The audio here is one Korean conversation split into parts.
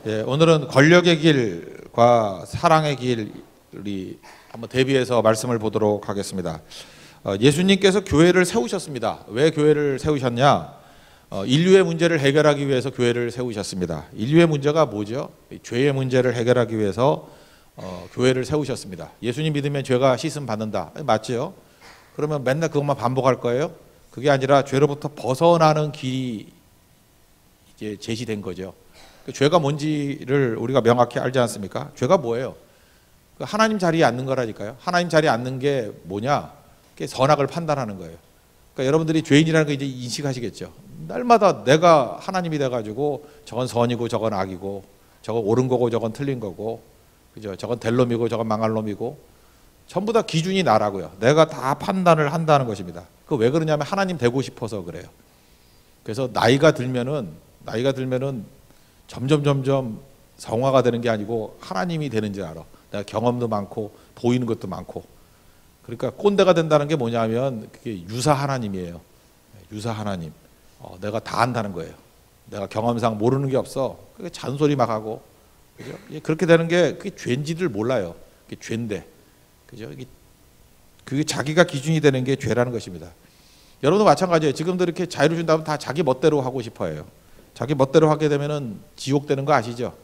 예, 오늘은 권력의 길과 사랑의 길이 한번 대비해서 말씀을 보도록 하겠습니다. 예수님께서 교회를 세우셨습니다. 왜 교회를 세우셨냐? 인류의 문제를 해결하기 위해서 교회를 세우셨습니다. 인류의 문제가 뭐죠? 죄의 문제를 해결하기 위해서 교회를 세우셨습니다. 예수님 믿으면 죄가 씻음 받는다. 맞죠? 그러면 맨날 그것만 반복할 거예요? 그게 아니라 죄로부터 벗어나는 길이 이제 제시된 거죠. 죄가 뭔지를 우리가 명확히 알지 않습니까? 죄가 뭐예요? 하나님 자리에 앉는 거라니까요. 하나님 자리에 앉는 게 뭐냐? 그게 선악을 판단하는 거예요. 그러니까 여러분들이 죄인이라는 거 이제 인식하시겠죠. 날마다 내가 하나님이 돼가지고 저건 선이고 저건 악이고 저건 옳은 거고 저건 틀린 거고 그죠? 저건 될 놈이고 저건 망할 놈이고 전부 다 기준이 나라고요. 내가 다 판단을 한다는 것입니다. 그 왜 그러냐면 하나님 되고 싶어서 그래요. 그래서 나이가 들면은 점점 성화가 되는 게 아니고 하나님이 되는 줄 알아. 내가 경험도 많고 보이는 것도 많고. 그러니까 꼰대가 된다는 게 뭐냐면 그게 유사 하나님이에요. 유사 하나님. 내가 다 안다는 거예요. 내가 경험상 모르는 게 없어. 그게 잔소리 막 하고. 그죠? 그렇게 되는 게 그게 죄인지를 몰라요. 그게 죄인데. 그죠? 그게 자기가 기준이 되는 게 죄라는 것입니다. 여러분도 마찬가지예요. 지금도 이렇게 자유를 준다면 다 자기 멋대로 하고 싶어 해요. 자기 멋대로 하게 되면은 지옥 되는 거 아시죠?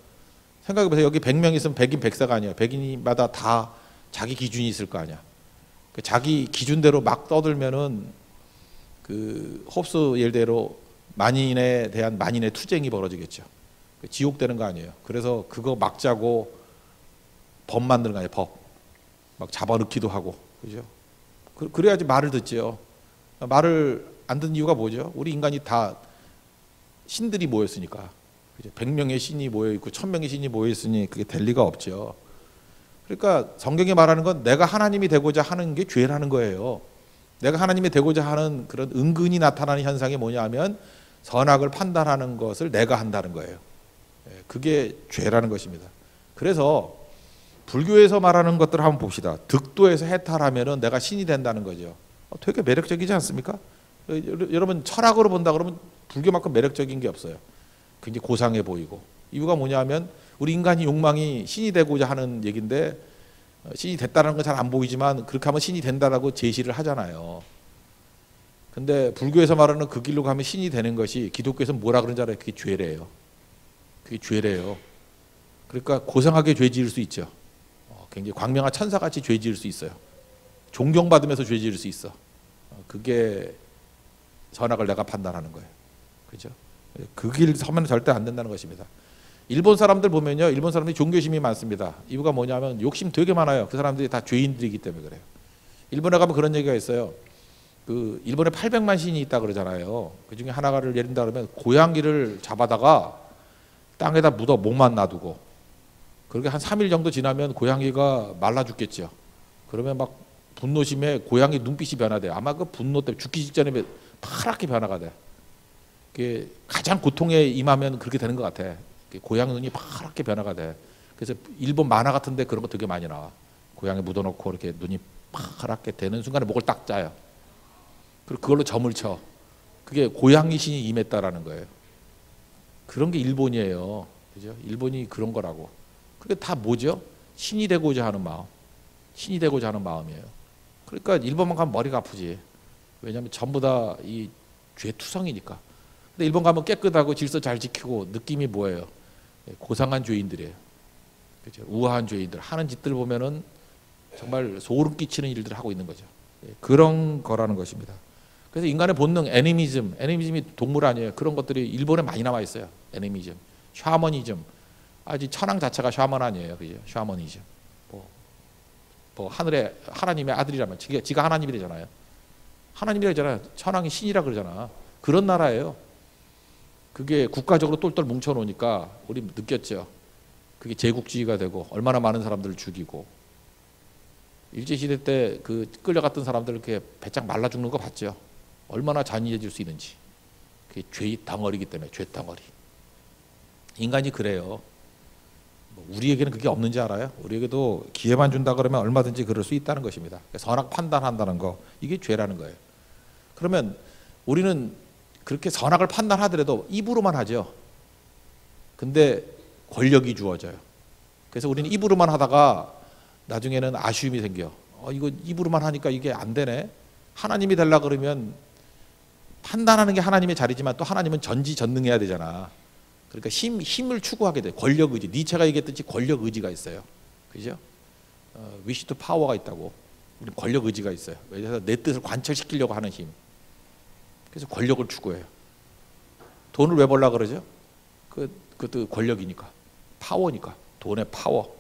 생각해보세요. 여기 100명 있으면 100인 100사가 아니야. 100인마다 다 자기 기준이 있을 거 아니야. 자기 기준대로 막 떠들면은 그 홉스 예대로 만인에 대한 만인의 투쟁이 벌어지겠죠. 지옥 되는 거 아니에요. 그래서 그거 막자고 법 만드는 거 아니에요. 법. 막 잡아넣기도 하고. 그죠? 그래야지 말을 듣지요. 말을 안 듣는 이유가 뭐죠? 우리 인간이 다 신들이 모였으니까. 100명의 신이 모여있고 1000명의 신이 모여있으니 그게 될 리가 없죠. 그러니까 성경이 말하는 건 내가 하나님이 되고자 하는 게 죄라는 거예요. 내가 하나님이 되고자 하는 그런 은근히 나타나는 현상이 뭐냐 하면 선악을 판단하는 것을 내가 한다는 거예요. 그게 죄라는 것입니다. 그래서 불교에서 말하는 것들을 한번 봅시다. 득도에서 해탈하면은 내가 신이 된다는 거죠. 되게 매력적이지 않습니까? 여러분 철학으로 본다 그러면 불교만큼 매력적인 게 없어요. 굉장히 고상해 보이고. 이유가 뭐냐면 우리 인간이 욕망이 신이 되고자 하는 얘기인데 신이 됐다는 건 잘 안 보이지만 그렇게 하면 신이 된다라고 제시를 하잖아요. 근데 불교에서 말하는 그 길로 가면 신이 되는 것이 기독교에서 뭐라 그러는지 알아요? 그게 죄래요. 그게 죄래요. 그러니까 고상하게 죄 지을 수 있죠. 굉장히 광명한 천사같이 죄 지을 수 있어요. 존경받으면서 죄 지을 수 있어. 그게 선악을 내가 판단하는 거예요. 그죠? 그 길 서면 절대 안 된다는 것입니다. 일본 사람들 보면요. 일본 사람들이 종교심이 많습니다. 이유가 뭐냐면 욕심 되게 많아요. 그 사람들이 다 죄인들이기 때문에 그래요. 일본에 가면 그런 얘기가 있어요. 그 일본에 800만 신이 있다 그러잖아요. 그 중에 하나를 예른다 그러면 고양이를 잡아다가 땅에다 묻어 목만 놔두고 그렇게 한 3일 정도 지나면 고양이가 말라 죽겠죠. 그러면 막 분노심에 고양이 눈빛이 변화돼요. 아마 그 분노 때문에 죽기 직전에 파랗게 변화가 돼. 그게 가장 고통에 임하면 그렇게 되는 것 같아. 고양이 눈이 파랗게 변화가 돼. 그래서 일본 만화 같은데 그런 거 되게 많이 나와. 고양이 묻어놓고 이렇게 눈이 파랗게 되는 순간에 목을 딱 짜요. 그리고 그걸로 점을 쳐. 그게 고양이 신이 임했다라는 거예요. 그런 게 일본이에요. 그죠? 일본이 그런 거라고. 그게 다 뭐죠? 신이 되고자 하는 마음. 신이 되고자 하는 마음이에요. 그러니까 일본만 가면 머리가 아프지. 왜냐하면 전부 다 이 죄투성이니까. 근데 일본 가면 깨끗하고 질서 잘 지키고 느낌이 뭐예요? 고상한 죄인들이에요. 그렇죠? 우아한 죄인들 하는 짓들 보면은 정말 소름 끼치는 일들을 하고 있는 거죠. 그런 거라는 것입니다. 그래서 인간의 본능 애니미즘이 동물 아니에요. 그런 것들이 일본에 많이 남아 있어요. 애니미즘, 샤머니즘. 아직 천황 자체가 샤먼 아니에요. 그죠? 샤머니즘. 뭐 하늘의 하나님의 아들이라면 지가 하나님이래잖아요. 하나님이라잖아요. 천황이 신이라 그러잖아. 그런 나라예요. 그게 국가적으로 똘똘 뭉쳐놓으니까 우리 느꼈죠. 그게 제국주의가 되고 얼마나 많은 사람들을 죽이고 일제시대 때 그 끌려갔던 사람들 이렇게 배짱 말라 죽는 거 봤죠. 얼마나 잔인해질 수 있는지. 그게 죄의 덩어리이기 때문에 죄 덩어리. 인간이 그래요. 우리에게는 그게 없는지 알아요? 우리에게도 기회만 준다 그러면 얼마든지 그럴 수 있다는 것입니다. 선악 판단한다는 거 이게 죄라는 거예요. 그러면 우리는 그렇게 선악을 판단하더라도 입으로만 하죠. 근데 권력이 주어져요. 그래서 우리는 입으로만 하다가 나중에는 아쉬움이 생겨. 이거 입으로만 하니까 이게 안 되네. 하나님이 되려 그러면 판단하는 게 하나님의 자리지만 또 하나님은 전지전능해야 되잖아. 그러니까 힘을 추구하게 돼. 권력 의지. 니체가 얘기했듯이 권력 의지가 있어요. 그죠? 위시 투 파워가 있다고. 우리 권력 의지가 있어요. 그래서 내 뜻을 관철시키려고 하는 힘. 그래서 권력을 추구해요. 돈을 왜 벌라 그러죠? 그것도 권력이니까. 파워니까. 돈의 파워.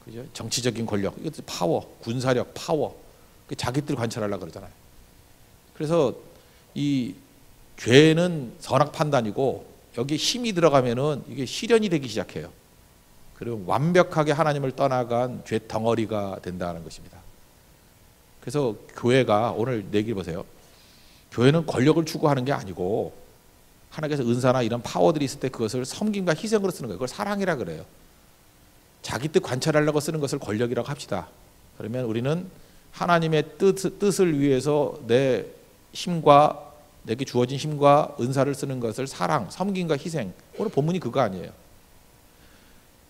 그죠? 정치적인 권력. 이것도 파워. 군사력, 파워. 자기 뜻을 관철하려고 그러잖아요. 그래서 이 죄는 선악 판단이고 여기에 힘이 들어가면은 이게 실현이 되기 시작해요. 그리고 완벽하게 하나님을 떠나간 죄 덩어리가 된다는 것입니다. 그래서 교회가 오늘 얘기를 보세요. 교회는 권력을 추구하는 게 아니고 하나님께서 은사나 이런 파워들이 있을 때 그것을 섬김과 희생으로 쓰는 거예요. 그걸 사랑이라 그래요. 자기 뜻 관철하려고 쓰는 것을 권력이라고 합시다. 그러면 우리는 하나님의 뜻을 위해서 내 힘과 내게 주어진 힘과 은사를 쓰는 것을 사랑, 섬김과 희생. 오늘 본문이 그거 아니에요.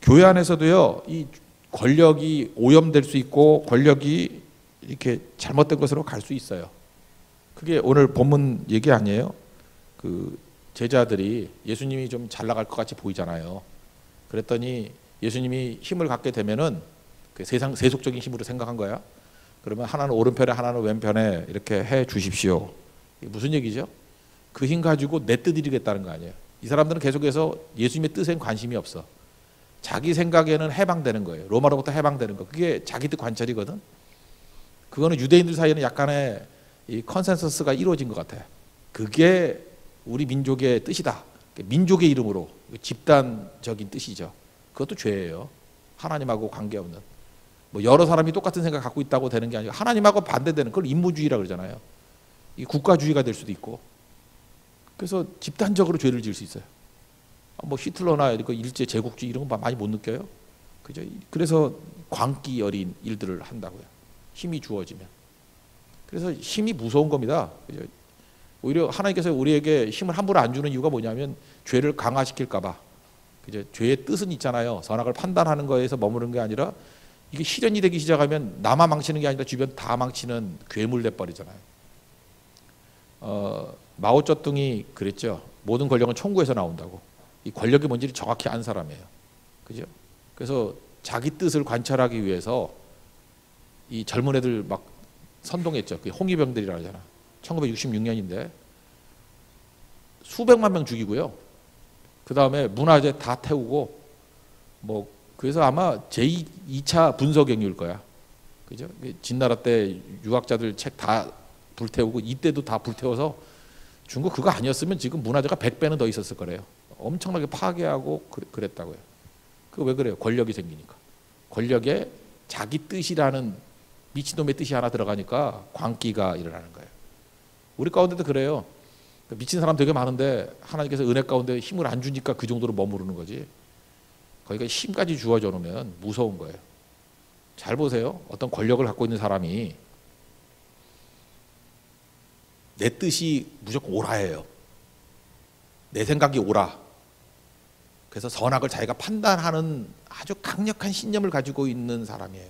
교회 안에서도요, 이 권력이 오염될 수 있고 권력이 이렇게 잘못된 것으로 갈 수 있어요. 그게 오늘 본문 얘기 아니에요. 그 제자들이 예수님이 좀 잘 나갈 것 같이 보이잖아요. 그랬더니 예수님이 힘을 갖게 되면은 그 세속적인 힘으로 생각한 거야. 그러면 하나는 오른편에 하나는 왼편에 이렇게 해 주십시오. 이게 무슨 얘기죠? 그 힘 가지고 내 뜻 이루겠다는 거 아니에요. 이 사람들은 계속해서 예수님의 뜻엔 관심이 없어. 자기 생각에는 해방되는 거예요. 로마로부터 해방되는 거. 그게 자기 뜻 관철이거든. 그거는 유대인들 사이에는 약간의 이 컨센서스가 이루어진 것 같아요. 그게 우리 민족의 뜻이다. 민족의 이름으로 집단적인 뜻이죠. 그것도 죄예요. 하나님하고 관계없는. 뭐 여러 사람이 똑같은 생각 갖고 있다고 되는 게 아니고 하나님하고 반대되는 그걸 인무주의라 그러잖아요. 이 국가주의가 될 수도 있고. 그래서 집단적으로 죄를 지을 수 있어요. 뭐 히틀러나 일제 제국주의 이런 거 많이 못 느껴요. 그죠? 그래서 광기 어린 일들을 한다고요. 힘이 주어지면. 그래서 힘이 무서운 겁니다. 그죠? 오히려 하나님께서 우리에게 힘을 함부로 안 주는 이유가 뭐냐면 죄를 강화시킬까 봐. 그죠? 죄의 뜻은 있잖아요. 선악을 판단하는 거에서 머무는 게 아니라 이게 실현이 되기 시작하면 나만 망치는 게 아니라 주변 다 망치는 괴물 돼 버리잖아요. 마오쩌둥이 그랬죠. 모든 권력은 총구에서 나온다고. 이 권력의 뭔지를 정확히 안 사람이에요. 그죠? 그래서 자기 뜻을 관철하기 위해서 이 젊은 애들 막 선동했죠. 그게 홍위병들이라 하잖아. 1966년인데 수백만 명 죽이고요. 그 다음에 문화재 다 태우고 뭐 그래서 아마 제2차 분서경유일 거야. 그죠? 진나라 때 유학자들 책 다 불태우고 이때도 다 불태워서 중국 그거 아니었으면 지금 문화재가 100배는 더 있었을 거래요. 엄청나게 파괴하고 그랬다고요. 그거 왜 그래요? 권력이 생기니까. 권력에 자기 뜻이라는 미친놈의 뜻이 하나 들어가니까 광기가 일어나는 거예요. 우리 가운데도 그래요. 미친 사람 되게 많은데 하나님께서 은혜 가운데 힘을 안 주니까 그 정도로 머무르는 거지. 거기가 힘까지 주어져 놓으면 무서운 거예요. 잘 보세요. 어떤 권력을 갖고 있는 사람이 내 뜻이 무조건 옳아예요. 내 생각이 옳아. 그래서 선악을 자기가 판단하는 아주 강력한 신념을 가지고 있는 사람이에요.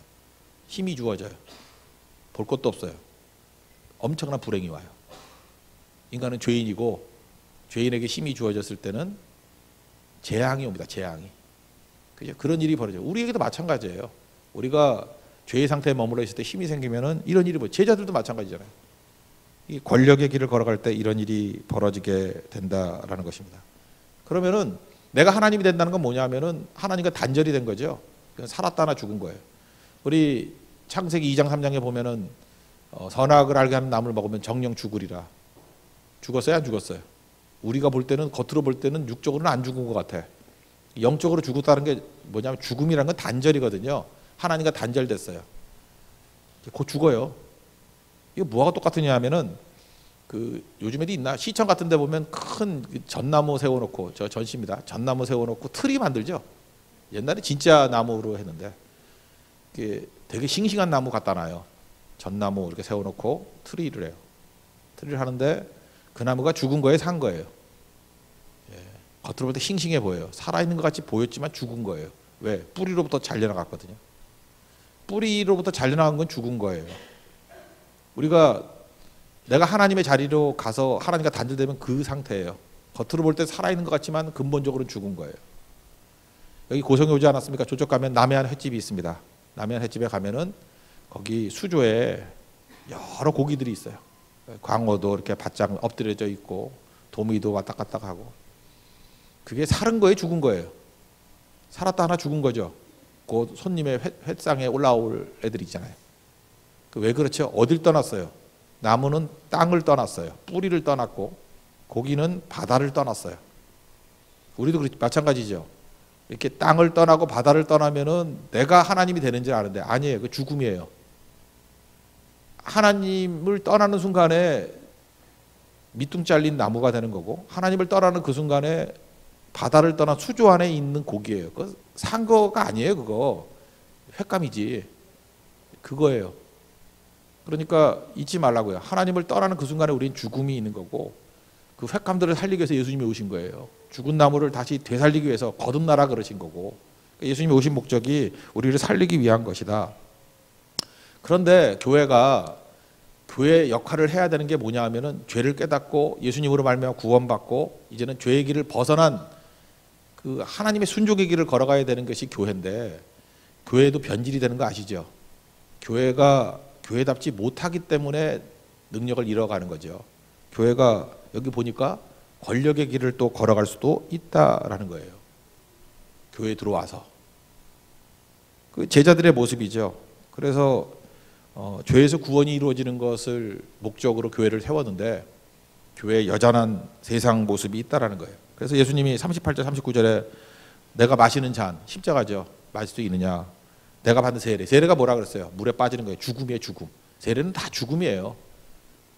힘이 주어져요. 볼 것도 없어요. 엄청난 불행이 와요. 인간은 죄인이고 죄인에게 힘이 주어졌을 때는 재앙이 옵니다. 재앙이. 그죠? 그런 일이 벌어져요. 우리에게도 마찬가지예요. 우리가 죄의 상태에 머물러 있을 때 힘이 생기면은 이런 일이 제자들도 마찬가지잖아요. 이 권력의 길을 걸어갈 때 이런 일이 벌어지게 된다라는 것입니다. 그러면은 내가 하나님이 된다는 건 뭐냐면은 하나님과 단절이 된 거죠. 살았다나 죽은 거예요. 우리 창세기 2장 3장에 보면은 선악을 알게 하는 나무를 먹으면 정령 죽으리라. 죽었어요? 안 죽었어요? 우리가 볼 때는 겉으로 볼 때는 육적으로는 안 죽은 것 같아. 영적으로 죽었다는 게 뭐냐면 죽음이라는 건 단절이거든요. 하나님과 단절됐어요. 곧 죽어요. 이거 뭐가 똑같으냐 하면은 그 요즘에도 있나 시청 같은 데 보면 큰 전나무 세워놓고 저 전시입니다. 전나무 세워놓고 트리 만들죠. 옛날에 진짜 나무로 했는데 되게 싱싱한 나무 갖다 놔요. 전나무 이렇게 세워놓고 트리를 해요. 트리를 하는데 그 나무가 죽은 거에 산 거예요. 예. 겉으로 볼 때 싱싱해 보여요. 살아있는 것 같이 보였지만 죽은 거예요. 왜? 뿌리로부터 잘려나갔거든요. 뿌리로부터 잘려나간 건 죽은 거예요. 우리가 내가 하나님의 자리로 가서 하나님과 단절되면 그 상태예요. 겉으로 볼 때 살아있는 것 같지만 근본적으로는 죽은 거예요. 여기 고성에 오지 않았습니까? 저쪽 가면 남해안 횟집이 있습니다. 남해안 횟집에 가면은 거기 수조에 여러 고기들이 있어요. 광어도 이렇게 바짝 엎드려져 있고 도미도 왔다 갔다 하고. 그게 살은 거예요, 죽은 거예요? 살았다 하나 죽은 거죠. 그 손님의 횟상에 올라올 애들이 있잖아요. 왜 그렇죠? 어딜 떠났어요? 나무는 땅을 떠났어요. 뿌리를 떠났고 고기는 바다를 떠났어요. 우리도 마찬가지죠. 이렇게 땅을 떠나고 바다를 떠나면은 내가 하나님이 되는 줄 아는데 아니에요. 그 죽음이에요. 하나님을 떠나는 순간에 밑둥 잘린 나무가 되는 거고, 하나님을 떠나는 그 순간에 바다를 떠나 수조 안에 있는 고기예요. 그거 산 거가 아니에요. 그거 횟감이지. 그거예요. 그러니까 잊지 말라고요. 하나님을 떠나는 그 순간에 우리는 죽음이 있는 거고, 그 횟감들을 살리기 위해서 예수님이 오신 거예요. 죽은 나무를 다시 되살리기 위해서 거듭나라 그러신 거고, 예수님이 오신 목적이 우리를 살리기 위한 것이다. 그런데 교회가 교회 역할을 해야 되는 게 뭐냐 하면은 죄를 깨닫고 예수님으로 말미암아 구원받고 이제는 죄의 길을 벗어난 그 하나님의 순종의 길을 걸어가야 되는 것이 교회인데, 교회도 변질이 되는 거 아시죠? 교회가 교회답지 못하기 때문에 능력을 잃어가는 거죠. 교회가 여기 보니까 권력의 길을 또 걸어갈 수도 있다라는 거예요. 교회에 들어와서. 그 제자들의 모습이죠. 그래서 죄에서 구원이 이루어지는 것을 목적으로 교회를 세웠는데 교회의 여전한 세상 모습이 있다라는 거예요. 그래서 예수님이 38절 39절에 내가 마시는 잔, 십자가죠. 마실 수 있느냐. 내가 받는 세례. 세례가 뭐라 그랬어요? 물에 빠지는 거예요. 죽음이에요. 죽음. 세례는 다 죽음이에요.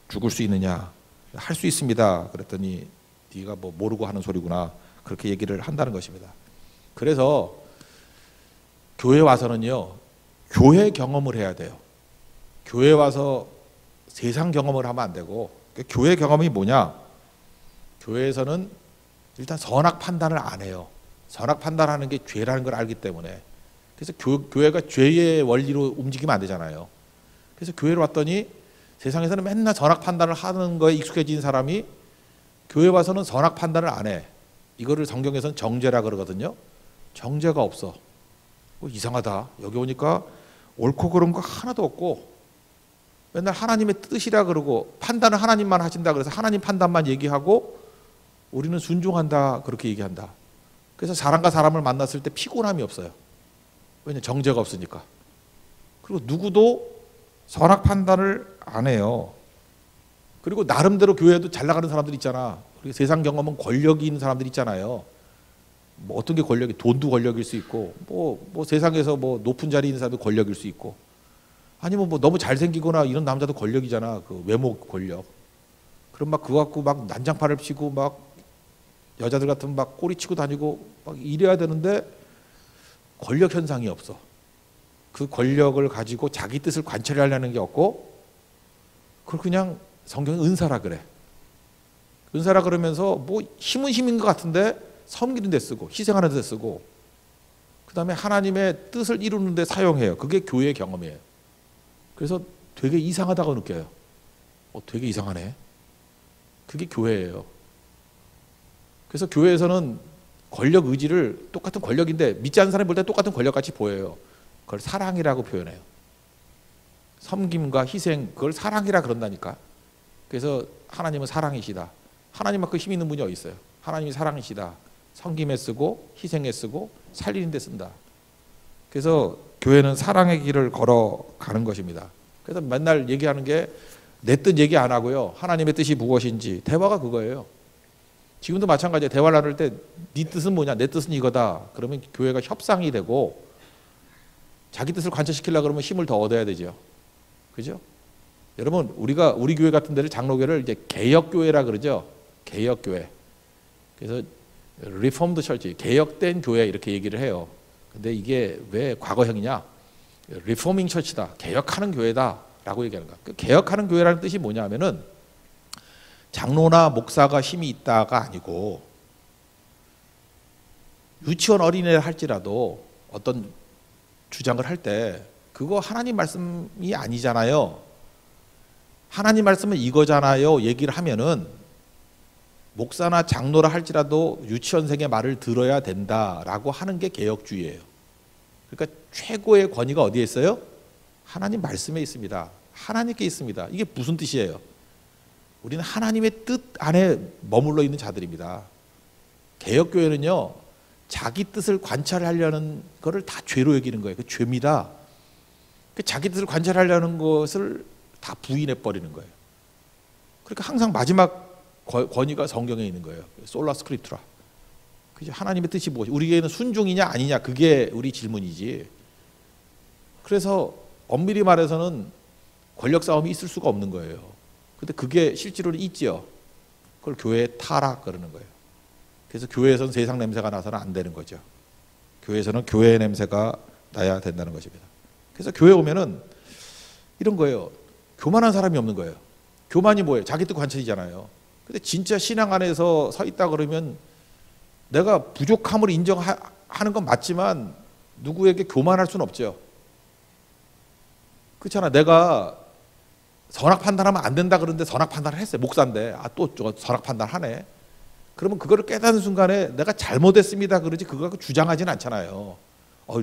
죽을 수 있느냐. 할 수 있습니다. 그랬더니 네가 뭐 모르고 하는 소리구나. 그렇게 얘기를 한다는 것입니다. 그래서 교회 와서는요. 교회 경험을 해야 돼요. 교회 와서 세상 경험을 하면 안 되고, 교회 경험이 뭐냐? 교회에서는 일단 선악 판단을 안 해요. 선악 판단하는 게 죄라는 걸 알기 때문에. 그래서 교회가 죄의 원리로 움직이면 안 되잖아요. 그래서 교회로 왔더니 세상에서는 맨날 선악 판단을 하는 거에 익숙해진 사람이 교회 와서는 선악 판단을 안 해. 이거를 성경에서는 정죄라 그러거든요. 정죄가 없어. 이상하다. 여기 오니까 옳고 그른 거 하나도 없고 맨날 하나님의 뜻이라 그러고 판단을 하나님만 하신다 그래서 하나님 판단만 얘기하고 우리는 순종한다 그렇게 얘기한다. 그래서 사람과 사람을 만났을 때 피곤함이 없어요. 왜냐? 정죄가 없으니까. 그리고 누구도 선악 판단을 안 해요. 그리고 나름대로 교회도 잘 나가는 사람들 있잖아. 그리고 세상 경험은 권력이 있는 사람들 있잖아요. 뭐 어떤 게 권력이, 돈도 권력일 수 있고 뭐 세상에서 뭐 높은 자리에 있는 사람도 권력일 수 있고, 아니면 뭐 너무 잘생기거나 이런 남자도 권력이잖아. 그 외모 권력. 그럼 막 그거 갖고 막 난장판을 피고 막 여자들 같으면 막 꼬리 치고 다니고 막 이래야 되는데 권력 현상이 없어. 그 권력을 가지고 자기 뜻을 관철하려는 게 없고, 그걸 그냥 성경은 은사라 그래. 은사라 그러면서 뭐 힘은 힘인 것 같은데 섬기는 데 쓰고 희생하는 데 쓰고 그 다음에 하나님의 뜻을 이루는 데 사용해요. 그게 교회의 경험이에요. 그래서 되게 이상하다고 느껴요. 되게 이상하네. 그게 교회예요. 그래서 교회에서는 권력 의지를 똑같은 권력인데 믿지 않는 사람이 볼 때 똑같은 권력같이 보여요. 그걸 사랑이라고 표현해요. 섬김과 희생, 그걸 사랑이라 그런다니까. 그래서 하나님은 사랑이시다. 하나님만큼 힘 있는 분이 어디 있어요? 하나님이 사랑이시다. 섬김에 쓰고 희생에 쓰고 살리는 데 쓴다. 그래서 교회는 사랑의 길을 걸어가는 것입니다. 그래서 맨날 얘기하는 게 내 뜻 얘기 안 하고요. 하나님의 뜻이 무엇인지 대화가 그거예요. 지금도 마찬가지예요. 대화를 나눌 때 네 뜻은 뭐냐? 내 뜻은 이거다. 그러면 교회가 협상이 되고 자기 뜻을 관철시키려고 그러면 힘을 더 얻어야 되죠. 그죠? 여러분, 우리 교회 같은 데를 장로교를 이제 개혁교회라 그러죠. 개혁교회. 그래서 리폼드 철치, 개혁된 교회 이렇게 얘기를 해요. 근데 이게 왜 과거형이냐? 리포밍 처치다. 개혁하는 교회다라고 얘기하는 거야. 그 개혁하는 교회라는 뜻이 뭐냐면은 장로나 목사가 힘이 있다가 아니고 유치원 어린애를 할지라도 어떤 주장을 할 때 그거 하나님 말씀이 아니잖아요. 하나님 말씀은 이거잖아요. 얘기를 하면은 목사나 장로라 할지라도 유치원생의 말을 들어야 된다라고 하는 게 개혁주의예요. 그러니까 최고의 권위가 어디에 있어요? 하나님 말씀에 있습니다. 하나님께 있습니다. 이게 무슨 뜻이에요? 우리는 하나님의 뜻 안에 머물러 있는 자들입니다. 개혁교회는요, 자기 뜻을 관찰하려는 것을 다 죄로 여기는 거예요. 그 죄입니다. 자기 뜻을 관찰하려는 것을 다 부인해 버리는 거예요. 그러니까 항상 마지막 권위가 성경에 있는 거예요. 솔라 스크립투라. 그죠? 하나님의 뜻이 무엇이? 우리에게는 순종이냐 아니냐 그게 우리 질문이지. 그래서 엄밀히 말해서는 권력 싸움이 있을 수가 없는 거예요. 근데 그게 실제로는 있지요. 그걸 교회의 타락 그러는 거예요. 그래서 교회에서는 세상 냄새가 나서는 안 되는 거죠. 교회에서는 교회의 냄새가 나야 된다는 것입니다. 그래서 교회 오면은 이런 거예요. 교만한 사람이 없는 거예요. 교만이 뭐예요? 자기 뜻 관찰이잖아요. 근데 진짜 신앙 안에서 서 있다 그러면 내가 부족함을 인정하는 건 맞지만 누구에게 교만할 수는 없죠. 그렇잖아. 내가 선악 판단하면 안 된다 그러는데 선악 판단을 했어요. 목사인데 또 선악 판단하네. 그러면 그거를 깨닫는 순간에 내가 잘못했습니다 그러지 그거 갖고 주장하지는 않잖아요.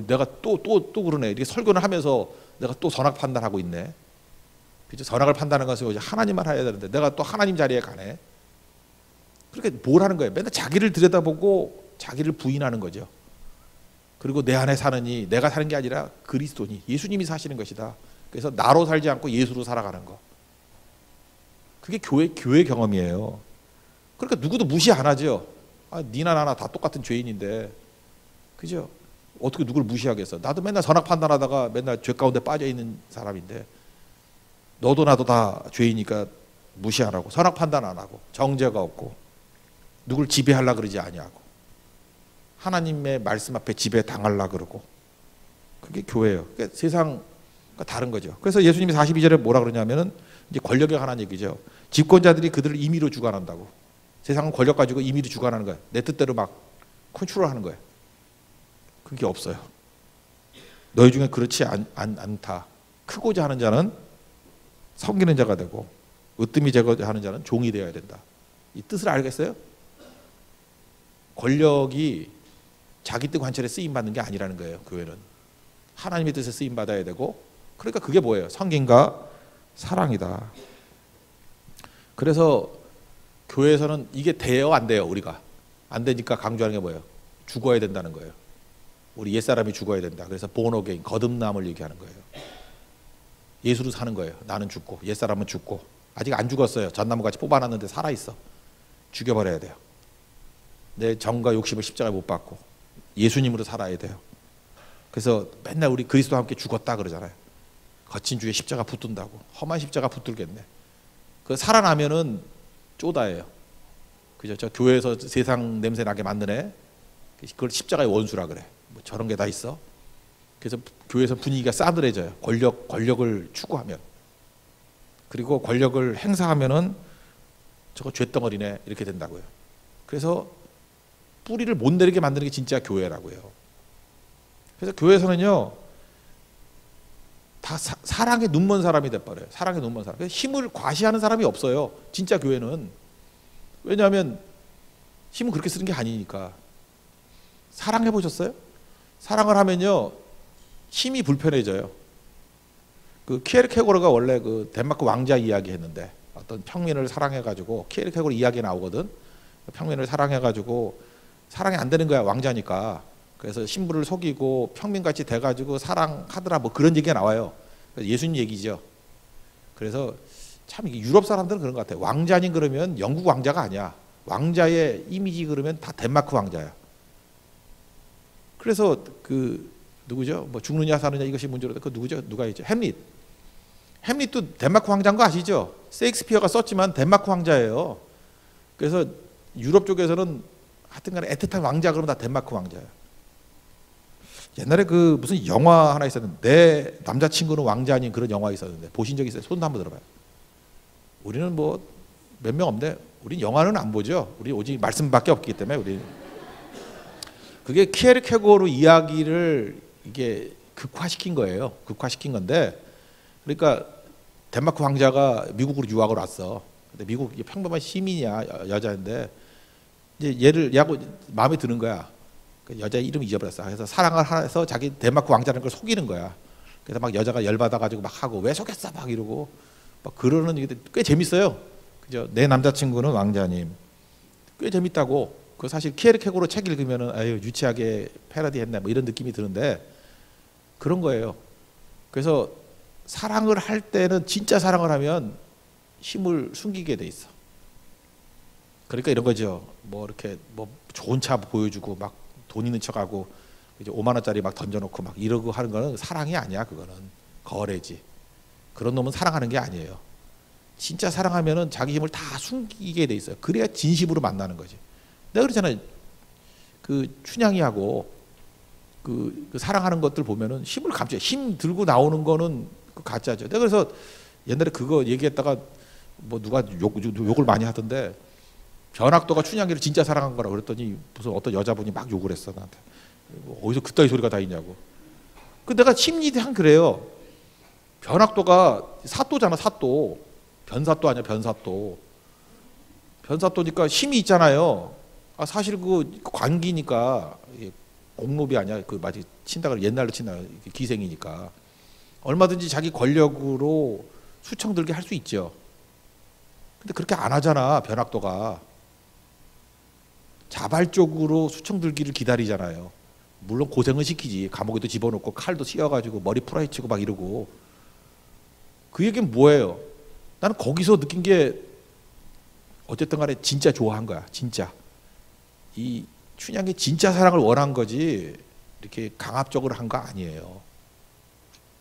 내가 또 그러네. 이렇게 설교를 하면서 내가 또 선악 판단하고 있네. 그죠? 선악을 판단하는 것은 하나님만 해야 되는데 내가 또 하나님 자리에 가네. 그렇게 뭘 하는 거예요? 맨날 자기를 들여다보고 자기를 부인하는 거죠. 그리고 내 안에 사느니 내가 사는 게 아니라 그리스도니 예수님이 사시는 것이다. 그래서 나로 살지 않고 예수로 살아가는 거. 그게 교회 경험이에요. 그러니까 누구도 무시 안 하죠. 니나 나나 다 똑같은 죄인인데, 그죠? 어떻게 누구를 무시하겠어? 나도 맨날 선악 판단하다가 맨날 죄 가운데 빠져 있는 사람인데, 너도 나도 다 죄이니까 무시 안 하고 선악 판단 안 하고 정죄가 없고 누굴 지배하려 그러지 아니하고 하나님의 말씀 앞에 지배 당하려 그러고 그게 교회예요. 그러니까 세상과 다른 거죠. 그래서 예수님이 42절에 뭐라 그러냐면은 이제 권력에 관한 얘기죠. 집권자들이 그들을 임의로 주관한다고. 세상은 권력 가지고 임의로 주관하는 거예요. 내 뜻대로 막 컨트롤하는 거예요. 그게 없어요. 너희 중에 그렇지 않다. 크고자 하는 자는 섬기는 자가 되고 으뜸이 제거자 하는 자는 종이 되어야 된다. 이 뜻을 알겠어요? 권력이 자기 뜻 관찰에 쓰임 받는 게 아니라는 거예요. 교회는 하나님의 뜻에 쓰임 받아야 되고, 그러니까 그게 뭐예요? 성김과 사랑이다. 그래서 교회에서는 이게 돼요, 안 돼요? 우리가 안 되니까 강조하는 게 뭐예요? 죽어야 된다는 거예요. 우리 옛사람이 죽어야 된다. 그래서 born again, 거듭남을 얘기하는 거예요. 예수로 사는 거예요. 나는 죽고 옛사람은 죽고 아직 안 죽었어요. 전나무같이 뽑아놨는데 살아있어. 죽여버려야 돼요. 내 정과 욕심을 십자가에 못 박고 예수님으로 살아야 돼요. 그래서 맨날 우리 그리스도와 함께 죽었다 그러잖아요. 거친 주에 십자가 붙든다고. 험한 십자가 붙들겠네. 그 살아나면은 쪼다예요. 그죠? 저 교회에서 세상 냄새 나게 만든 애, 그걸 십자가의 원수라 그래. 뭐 저런 게 다 있어. 그래서 교회에서 분위기가 싸늘해져요. 권력을 추구하면. 그리고 권력을 행사하면은 저거 쇳덩어리네 이렇게 된다고요. 그래서 뿌리를 못 내리게 만드는 게 진짜 교회라고요. 그래서 교회에서는요 다 사랑에 눈먼 사람이 돼버려요. 사랑에 눈먼 사람. 그래서 힘을 과시하는 사람이 없어요. 진짜 교회는. 왜냐하면 힘은 그렇게 쓰는 게 아니니까. 사랑해 보셨어요? 사랑을 하면요 힘이 불편해져요. 그 키에르케고르가 원래 그 덴마크 왕자 이야기 했는데 어떤 평민을 사랑해가지고 키에르케고르 이야기 나오거든. 평민을 사랑해가지고 사랑이 안 되는 거야 왕자니까. 그래서 신부를 속이고 평민같이 돼가지고 사랑하더라 뭐 그런 얘기가 나와요. 예수님 얘기죠. 그래서 참 이게 유럽 사람들은 그런 것 같아요. 왕자님 그러면 영국 왕자가 아니야. 왕자의 이미지 그러면 다 덴마크 왕자야. 그래서 그 누구죠? 뭐 죽느냐 사느냐 이것이 문제로 그 누구죠? 누가 있죠? 햄릿도 덴마크 왕자인 거 아시죠? 세익스피어가 썼지만 덴마크 왕자예요. 그래서 유럽 쪽에서는 하여튼간에 애틋한 왕자 그러면 다 덴마크 왕자예요. 옛날에 그 무슨 영화 하나 있었는데 내 남자친구는 왕자 아닌 그런 영화 있었는데 보신 적 있어요? 손 한번 들어봐요. 우리는 뭐 몇 명 없는데 우린 영화는 안 보죠. 우리 오직 말씀밖에 없기 때문에 우리 그게 키에르케고르 이야기를 이게 극화시킨 거예요. 극화시킨 건데, 그러니까 덴마크 황자가 미국으로 유학을 왔어. 근데 미국 평범한 시민이야, 여자인데 이제 얘하고 마음에 드는 거야. 그 여자 이름 잊어버렸어. 그래서 사랑을 해서 자기 덴마크 왕자라는 걸 속이는 거야. 그래서 막 여자가 열받아 가지고 막 하고 왜 속였어 막 이러고 막 그러는 게 꽤 재밌어요. 그죠? 내 남자친구는 왕자님. 꽤 재밌다고. 그 사실 키에르케고르 책 읽으면은 아유 유치하게 패러디했네 뭐 이런 느낌이 드는데 그런 거예요. 그래서 사랑을 할 때는 진짜 사랑을 하면 힘을 숨기게 돼 있어. 그러니까 이런 거죠. 뭐 이렇게 뭐 좋은 차 보여주고 막 돈 있는 척하고 이제 5만 원짜리 막 던져놓고 막 이러고 하는 거는 사랑이 아니야. 그거는 거래지. 그런 놈은 사랑하는 게 아니에요. 진짜 사랑하면은 자기 힘을 다 숨기게 돼 있어요. 그래야 진심으로 만나는 거지. 내가 그러잖아요. 그 춘향이하고 그 사랑하는 것들 보면은 힘을 감춰. 힘 들고 나오는 거는 그 가짜죠. 내가 그래서 옛날에 그거 얘기했다가 뭐 누가 욕을 많이 하던데 변학도가 춘향이를 진짜 사랑한 거라 그랬더니 무슨 어떤 여자분이 막 욕을 했어 나한테. 어디서 그따위 소리가 다 있냐고. 그 내가 심리상 그래요. 변학도가 사또잖아 사또. 변사또 아니야 변사또. 변사또니까 힘이 있잖아요. 아 사실 그 관기니까 공노비 아니야. 그 마치 친다가 옛날로 친다 기생이니까 얼마든지 자기 권력으로 수청 들게 할 수 있죠. 근데 그렇게 안 하잖아 변학도가. 자발적으로 수청 들기를 기다리잖아요. 물론 고생은 시키지. 감옥에도 집어넣고 칼도 씌워가지고 머리 풀어헤치고 막 이러고. 그 얘기는 뭐예요? 나는 거기서 느낀 게 어쨌든 간에 진짜 좋아한 거야. 진짜. 이 춘향이 진짜 사랑을 원한 거지 이렇게 강압적으로 한 거 아니에요.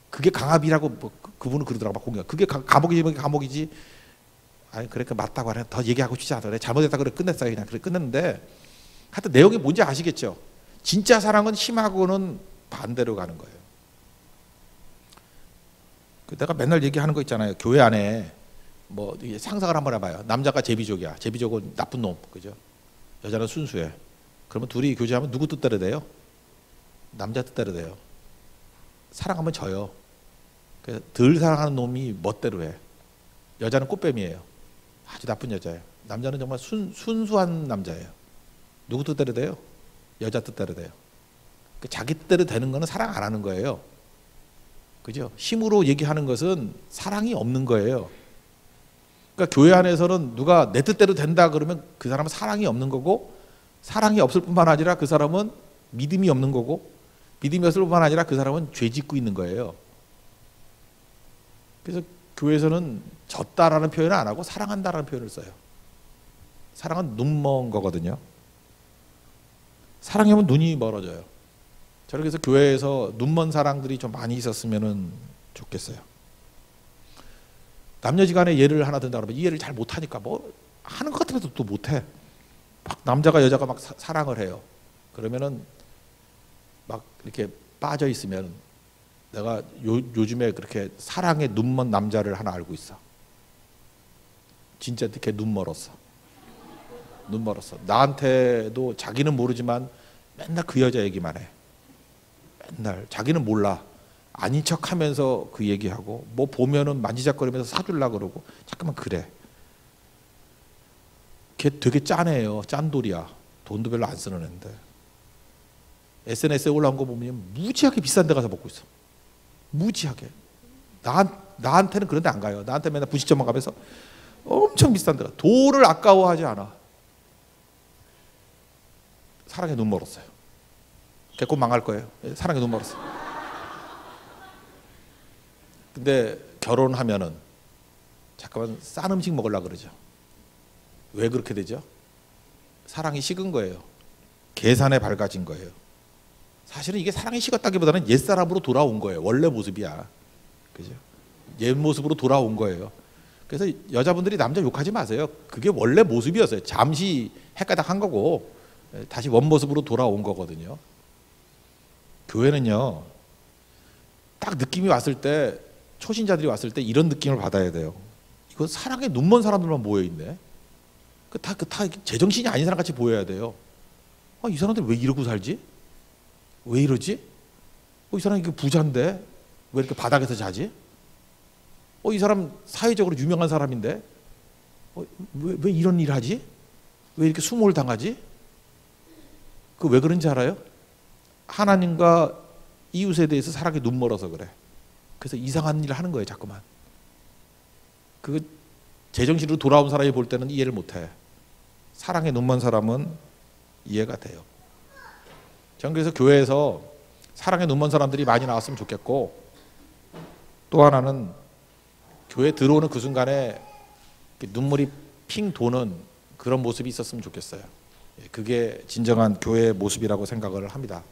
그게 강압이라고 뭐 그분은 그러더라고 막 공격. 그게 감옥이지. 아니 그러니까 맞다고 하네. 더 얘기하고 싶지 않아. 그래 잘못했다 그래 끝냈어요. 그냥 그래 끝냈는데 하여튼 내용이 뭔지 아시겠죠? 진짜 사랑은 힘하고는 반대로 가는 거예요. 내가 맨날 얘기하는 거 있잖아요. 교회 안에 뭐 상상을 한번 해봐요. 남자가 제비족이야. 제비족은 나쁜 놈, 그죠? 여자는 순수해. 그러면 둘이 교제하면 누구 뜻대로 돼요? 남자 뜻대로 돼요. 사랑하면 져요. 그래서 덜 사랑하는 놈이 멋대로 해. 여자는 꽃뱀이에요. 아주 나쁜 여자예요. 남자는 정말 순수한 남자예요. 누구 뜻대로 돼요? 여자 뜻대로 돼요. 자기 뜻대로 되는 거는 사랑 안 하는 거예요. 그죠? 힘으로 얘기하는 것은 사랑이 없는 거예요. 그러니까 교회 안에서는 누가 내 뜻대로 된다 그러면 그 사람은 사랑이 없는 거고, 사랑이 없을 뿐만 아니라 그 사람은 믿음이 없는 거고, 믿음이 없을 뿐만 아니라 그 사람은 죄 짓고 있는 거예요. 그래서 교회에서는 졌다라는 표현을 안 하고 사랑한다라는 표현을 써요. 사랑은 눈 먼 거거든요. 사랑하면 눈이 멀어져요. 저는 그래서 교회에서 눈먼 사랑들이 좀 많이 있었으면 좋겠어요. 남녀지간에 예를 하나 든다 그러면 이 예를 잘 못하니까 뭐 하는 것 같으면서 또 못해. 막 남자가 여자가 막 사랑을 해요. 그러면은 막 이렇게 빠져 있으면 내가 요즘에 그렇게 사랑에 눈먼 남자를 하나 알고 있어. 진짜 걔 눈 멀었어. 눈 멀었어. 나한테도 자기는 모르지만 맨날 그 여자 얘기만 해. 맨날 자기는 몰라. 아닌 척하면서 그 얘기하고 뭐 보면은 만지작거리면서 사줄라 그러고 잠깐만 그래. 걔 되게 짠해요. 짠돌이야. 돈도 별로 안 쓰는 애인데 SNS에 올라온 거 보면 무지하게 비싼 데 가서 먹고 있어. 무지하게. 나한테는 그런 데 안 가요. 나한테 맨날 분식점만 가면서 엄청 비싼 데가. 돈을 아까워하지 않아. 사랑에 눈 멀었어요. 걔 곧 망할 거예요. 사랑에 눈 멀었어. 근데 결혼하면은 잠깐만 싼 음식 먹으려고 그러죠. 왜 그렇게 되죠? 사랑이 식은 거예요. 계산에 밝아진 거예요. 사실은 이게 사랑이 식었다기보다는 옛사람으로 돌아온 거예요. 원래 모습이야. 그죠? 옛 모습으로 돌아온 거예요. 그래서 여자분들이 남자 욕하지 마세요. 그게 원래 모습이었어요. 잠시 헷가닥한 거고 다시 원모습으로 돌아온 거거든요. 교회는요, 딱 느낌이 왔을 때, 초신자들이 왔을 때 이런 느낌을 받아야 돼요. 이거 사랑에 눈먼 사람들만 모여있네. 다 제정신이 아닌 사람 같이 보여야 돼요. 이 사람들 왜 이러고 살지? 왜 이러지? 이 사람이 부자인데 왜 이렇게 바닥에서 자지? 이 사람 사회적으로 유명한 사람인데 왜 이런 일 하지? 왜 이렇게 수모를 당하지? 그 왜 그런지 알아요? 하나님과 이웃에 대해서 사랑이 눈멀어서 그래. 그래서 이상한 일을 하는 거예요, 자꾸만. 그 제정신으로 돌아온 사람이 볼 때는 이해를 못해. 사랑에 눈먼 사람은 이해가 돼요. 전 그래서 교회에서 사랑에 눈먼 사람들이 많이 나왔으면 좋겠고, 또 하나는 교회 들어오는 그 순간에 눈물이 핑 도는 그런 모습이 있었으면 좋겠어요. 그게 진정한 교회의 모습이라고 생각을 합니다.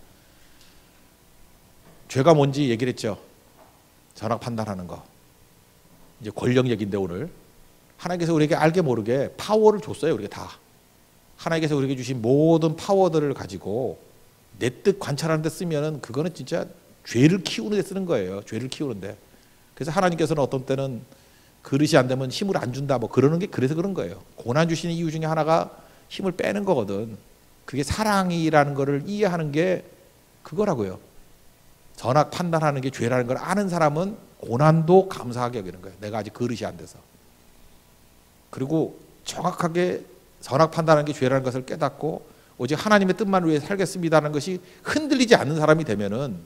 죄가 뭔지 얘기를 했죠. 전학 판단하는 거. 이제 권력 얘기인데 오늘 하나님께서 우리에게 알게 모르게 파워를 줬어요. 우리가 다. 하나님께서 우리에게 주신 모든 파워들을 가지고 내 뜻 관찰하는 데 쓰면은 그거는 진짜 죄를 키우는 데 쓰는 거예요. 죄를 키우는데. 그래서 하나님께서는 어떤 때는 그릇이 안 되면 힘을 안 준다 뭐 그러는 게 그래서 그런 거예요. 고난 주시는 이유 중에 하나가 힘을 빼는 거거든. 그게 사랑이라는 거를 이해하는 게 그거라고요. 전학 판단하는 게 죄라는 걸 아는 사람은 고난도 감사하게 여기는 거예요. 내가 아직 그릇이 안 돼서. 그리고 정확하게 전학 판단하는 게 죄라는 것을 깨닫고 오직 하나님의 뜻만 위해 살겠습니다라는 것이 흔들리지 않는 사람이 되면은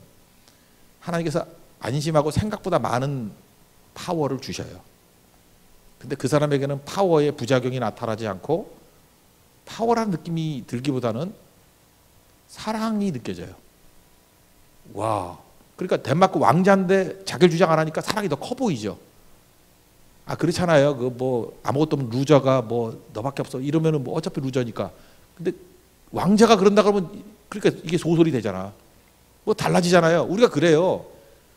하나님께서 안심하고 생각보다 많은 파워를 주셔요. 근데 그 사람에게는 파워의 부작용이 나타나지 않고 파워라는 느낌이 들기보다는 사랑이 느껴져요. 와, 그러니까 덴마크 왕자인데 자기를 주장 안 하니까 사랑이 더 커 보이죠. 아, 그렇잖아요. 그 뭐 아무것도 없는 루저가 뭐 너밖에 없어 이러면은 뭐 어차피 루저니까. 근데 왕자가 그런다 그러면 그러니까 이게 소설이 되잖아. 뭐 달라지잖아요. 우리가 그래요.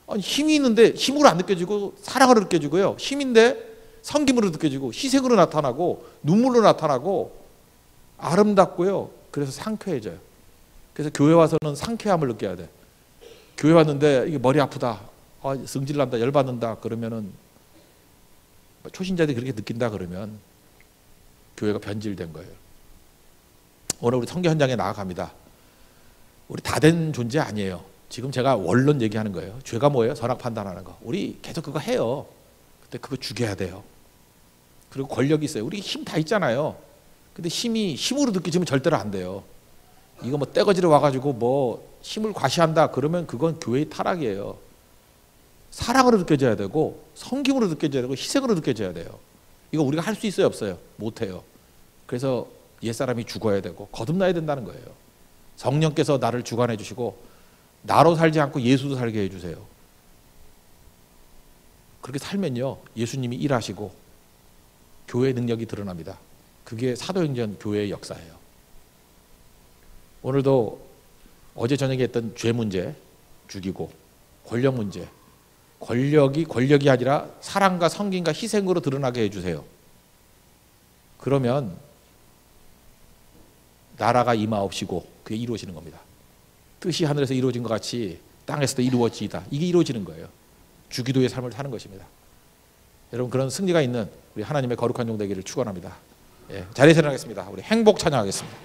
아니, 힘이 있는데 힘으로 안 느껴지고 사랑으로 느껴지고요. 힘인데 섬김으로 느껴지고 희생으로 나타나고 눈물로 나타나고 아름답고요. 그래서 상쾌해져요. 그래서 교회 와서는 상쾌함을 느껴야 돼. 교회 왔는데 이게 머리 아프다, 승질난다, 열받는다 그러면은 초신자들이 그렇게 느낀다 그러면 교회가 변질된 거예요. 오늘 우리 선교 현장에 나아갑니다. 우리 다 된 존재 아니에요. 지금 제가 원론 얘기하는 거예요. 죄가 뭐예요? 선악 판단하는 거. 우리 계속 그거 해요. 근데 그거 죽여야 돼요. 그리고 권력이 있어요. 우리 힘 다 있잖아요. 근데 힘으로 느끼지면 절대로 안 돼요. 이거 뭐 떼거지로 와가지고 뭐 힘을 과시한다 그러면 그건 교회의 타락이에요. 사랑으로 느껴져야 되고 섬김으로 느껴져야 되고 희생으로 느껴져야 돼요. 이거 우리가 할 수 있어요? 없어요? 못해요. 그래서 옛사람이 죽어야 되고 거듭나야 된다는 거예요. 성령께서 나를 주관해 주시고 나로 살지 않고 예수도 살게 해주세요. 그렇게 살면요 예수님이 일하시고 교회의 능력이 드러납니다. 그게 사도행전 교회의 역사예요. 오늘도 어제 저녁에 했던 죄 문제 죽이고 권력 문제, 권력이 아니라 사랑과 섬김과 희생으로 드러나게 해주세요. 그러면 나라가 임하옵시고 그게 이루어지는 겁니다. 뜻이 하늘에서 이루어진 것 같이 땅에서도 이루어지이다. 이게 이루어지는 거예요. 주기도의 삶을 사는 것입니다. 여러분 그런 승리가 있는 우리 하나님의 거룩한 종 되기를 축원합니다. 예, 자리에서 일어나겠습니다. 우리 행복 찬양하겠습니다.